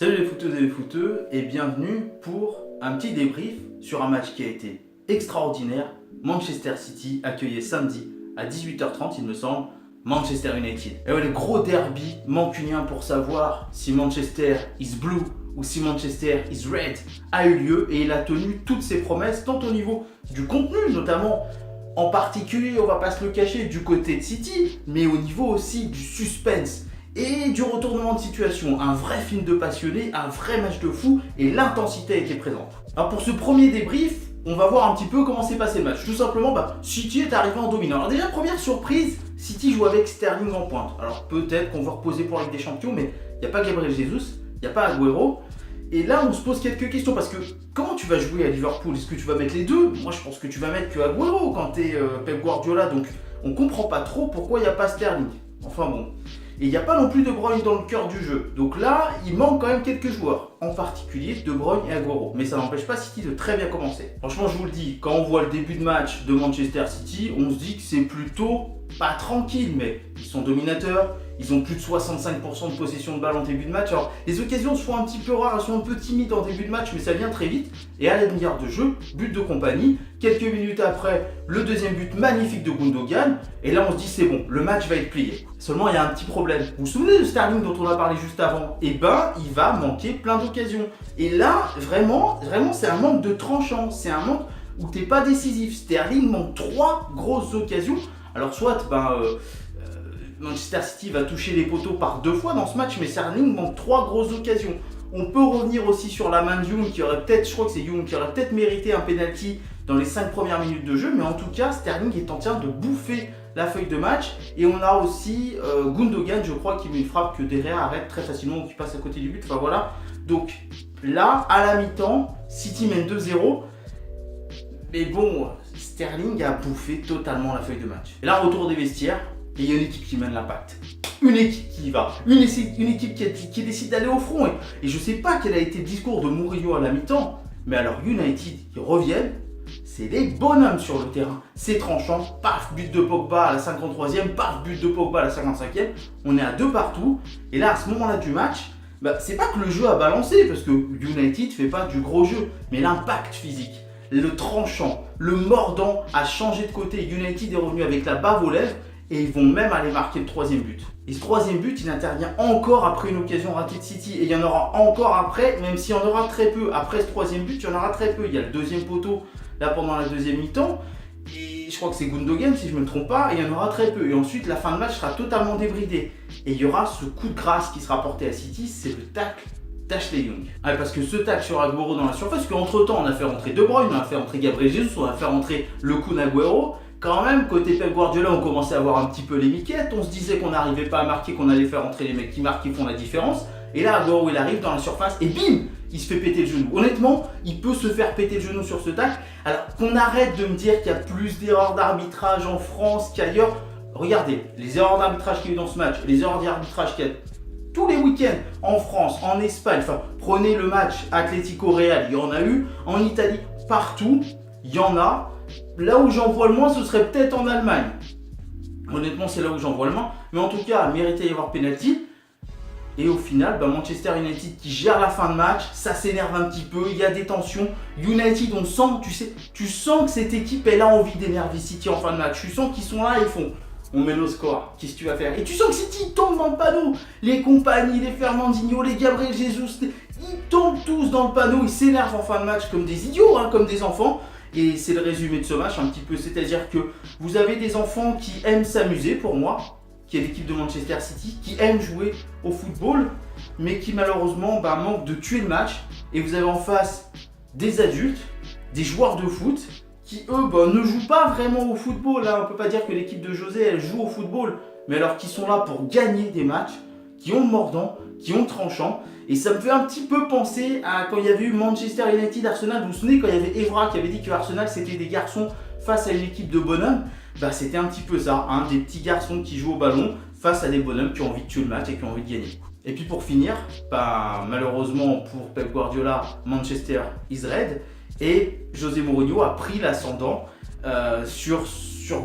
Salut les footeuses et les footeux et bienvenue pour un petit débrief sur un match qui a été extraordinaire. Manchester City accueillait samedi à 18h30 il me semble Manchester United. Et ouais, le gros derby mancunien pour savoir si Manchester is blue ou si Manchester is red a eu lieu et il a tenu toutes ses promesses tant au niveau du contenu notamment. En particulier, on va pas se le cacher, du côté de City, mais au niveau aussi du suspense et du retournement de situation. Un vrai film de passionné, un vrai match de fou et l'intensité a été présente. Alors pour ce premier débrief, on va voir un petit peu comment s'est passé le match. Tout simplement, City est arrivé en dominant. Alors déjà, première surprise, City joue avec Sterling en pointe. Alors peut-être qu'on va reposer pour la Ligue des Champions, mais il n'y a pas Gabriel Jesus, il n'y a pas Agüero. Et là, on se pose quelques questions parce que comment tu vas jouer à Liverpool? Est-ce que tu vas mettre les deux? Moi, je pense que tu vas mettre que Agüero quand tu es Pep Guardiola. Donc, on comprend pas trop pourquoi il n'y a pas Sterling. Enfin bon. Et il n'y a pas non plus De Bruyne dans le cœur du jeu. Donc là, il manque quand même quelques joueurs. En particulier De Bruyne et Agüero. Mais ça n'empêche pas City de très bien commencer. Franchement, je vous le dis, quand on voit le début de match de Manchester City, on se dit que c'est plutôt pas tranquille, mais ils sont dominateurs. Ils ont plus de 65% de possession de balle en début de match. Alors, les occasions se font un petit peu rares, elles sont un peu timides en début de match, mais ça vient très vite. Et à la demi-heure de jeu, but de compagnie. Quelques minutes après, le deuxième but magnifique de Gundogan. Et là, on se dit, c'est bon, le match va être plié. Seulement, il y a un petit problème. Vous vous souvenez de Sterling dont on a parlé juste avant? Eh ben, il va manquer plein d'occasions. Et là, vraiment, c'est un manque de tranchant. C'est un manque où t'es pas décisif. Sterling manque 3 grosses occasions. Alors, soit, Manchester City va toucher les poteaux par 2 fois dans ce match, mais Sterling manque 3 grosses occasions. On peut revenir aussi sur la main de Young qui aurait peut-être, je crois que c'est Young qui aurait peut-être mérité un penalty dans les 5 premières minutes de jeu, mais en tout cas, Sterling est en train de bouffer la feuille de match. Et on a aussi Gundogan, je crois, qui met une frappe que Derrea arrête très facilement ou qui passe à côté du but. Enfin voilà. Donc là, à la mi-temps, City mène 2-0. Mais bon, Sterling a bouffé totalement la feuille de match. Et là, retour des vestiaires. Et il y a une équipe qui mène l'impact. Une équipe qui y va. Une équipe qui décide d'aller au front. Et je ne sais pas quel a été le discours de Mourinho à la mi-temps. Mais alors United, ils reviennent. C'est des bonhommes sur le terrain. C'est tranchant. Paf, but de Pogba à la 53e. Paf, but de Pogba à la 55e. On est à 2 partout. Et là, à ce moment-là du match, c'est pas que le jeu a balancé. Parce que United fait pas du gros jeu. Mais l'impact physique, le tranchant, le mordant a changé de côté. United est revenu avec la bave aux lèvres. Et ils vont même aller marquer le 3e but. Et ce 3e but, il intervient encore après une occasion ratée de City. Et il y en aura encore après, même s'il y en aura très peu. Après ce 3e but, il y en aura très peu. Il y a le 2e poteau, là pendant la 2e mi-temps. Et je crois que c'est Gundogan, si je ne me trompe pas. Et il y en aura très peu. Et ensuite, la fin de match sera totalement débridée. Et il y aura ce coup de grâce qui sera porté à City, c'est le tacle d'Ashley Young. Ouais, parce que ce tacle sur Agüero dans la surface, qu'entre temps, on a fait rentrer De Bruyne, on a fait rentrer Gabriel Jesus, on a fait rentrer le Kun Agüero. Quand même, côté Pep Guardiola, on commençait à avoir un petit peu les miquettes. On se disait qu'on n'arrivait pas à marquer, qu'on allait faire entrer les mecs qui marquent, qui font la différence. Et là, Agüero, il arrive dans la surface et bim, il se fait péter le genou. Honnêtement, il peut se faire péter le genou sur ce tacle. Alors qu'on arrête de me dire qu'il y a plus d'erreurs d'arbitrage en France qu'ailleurs. Regardez, les erreurs d'arbitrage qu'il y a eu dans ce match, les erreurs d'arbitrage qu'il y a tous les week-ends en France, en Espagne. Enfin, prenez le match Atlético-Real, il y en a eu. En Italie, partout, il y en a. Là où j'en vois le moins, ce serait peut-être en Allemagne. Honnêtement, c'est là où j'en vois le moins. Mais en tout cas, il méritait d'y avoir penalty. Et au final, Manchester United qui gère la fin de match, ça s'énerve un petit peu, il y a des tensions. United, on sent, tu sens que cette équipe, elle a envie d'énerver City en fin de match. Tu sens qu'ils sont là et ils font, on met nos scores, qu'est-ce que tu vas faire? Et tu sens que City tombe dans le panneau. Les compagnies, les Fernandinho, les Gabriel Jesus, ils tombent tous dans le panneau, ils s'énervent en fin de match comme des idiots, comme des enfants. Et c'est le résumé de ce match un petit peu, c'est-à-dire que vous avez des enfants qui aiment s'amuser pour moi, qui est l'équipe de Manchester City, qui aiment jouer au football, mais qui malheureusement manquent de tuer le match. Et vous avez en face des adultes, des joueurs de foot, qui eux ne jouent pas vraiment au football. On ne peut pas dire que l'équipe de José elle joue au football, mais alors qu'ils sont là pour gagner des matchs, qui ont le mordant, qui ont le tranchant. Et ça me fait un petit peu penser à quand il y avait eu Manchester United, Arsenal. Vous vous souvenez quand il y avait Evra qui avait dit que Arsenal c'était des garçons face à une équipe de bonhommes? C'était un petit peu ça, des petits garçons qui jouent au ballon face à des bonhommes qui ont envie de tuer le match et qui ont envie de gagner. Et puis pour finir, malheureusement pour Pep Guardiola, Manchester is red. Et José Mourinho a pris l'ascendant sur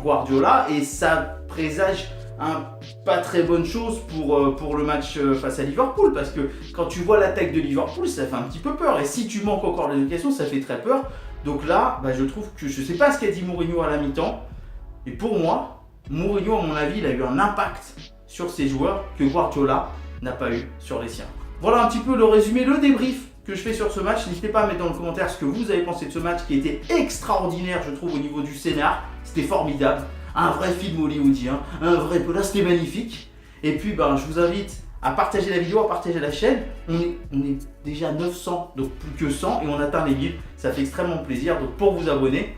Guardiola et ça présage pas très bonne chose pour le match face à Liverpool, parce que quand tu vois l'attaque de Liverpool, ça fait un petit peu peur, et si tu manques encore les occasions, ça fait très peur. Donc là, je trouve que je ne sais pas ce qu'a dit Mourinho à la mi-temps, et pour moi, Mourinho, à mon avis, il a eu un impact sur ses joueurs que Guardiola n'a pas eu sur les siens. Voilà un petit peu le résumé, le débrief que je fais sur ce match. N'hésitez pas à mettre dans le commentaire ce que vous avez pensé de ce match qui était extraordinaire, je trouve, au niveau du scénar. C'était formidable, un vrai film hollywoodien, un vrai peu là, c'était magnifique. Et puis je vous invite à partager la vidéo, à partager la chaîne. On est déjà 900, donc plus que 100, et on atteint les 1000. Ça fait extrêmement plaisir, donc pour vous abonner,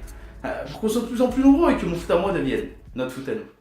pour qu'on soit de plus en plus nombreux et que mon foot à moi devienne notre foot à nous.